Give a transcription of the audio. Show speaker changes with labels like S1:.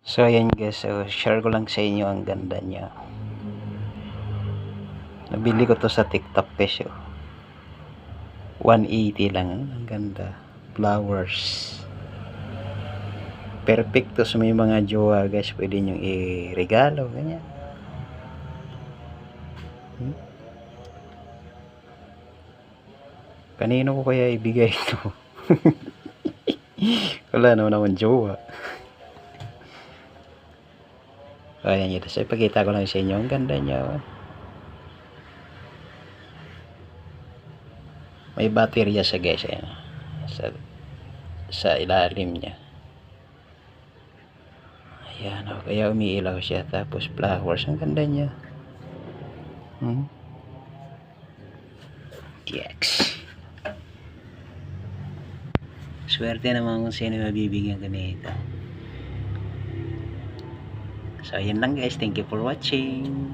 S1: So ayan guys, so share ko lang sa inyo ang ganda niya. Nabili ko to sa TikTok guys. 180 lang, ang ganda. Flowers. Perfect to sa may mga jowa guys, pwede nyo i-regalo, ganyan. Kanino ko kaya ibigay ito? Wala naman jowa. Ayan yun. So, ipakita ko lang sa inyo. Ang ganda niya. May baterya siya guys. Ayan. Sa ilalim niya. Ayan. Kaya umiilaw siya. Tapos flowers. Ang ganda niya. TX. Swerte naman kung sino mabibigyan ka nito. So, ayan lang guys. Thank you for watching.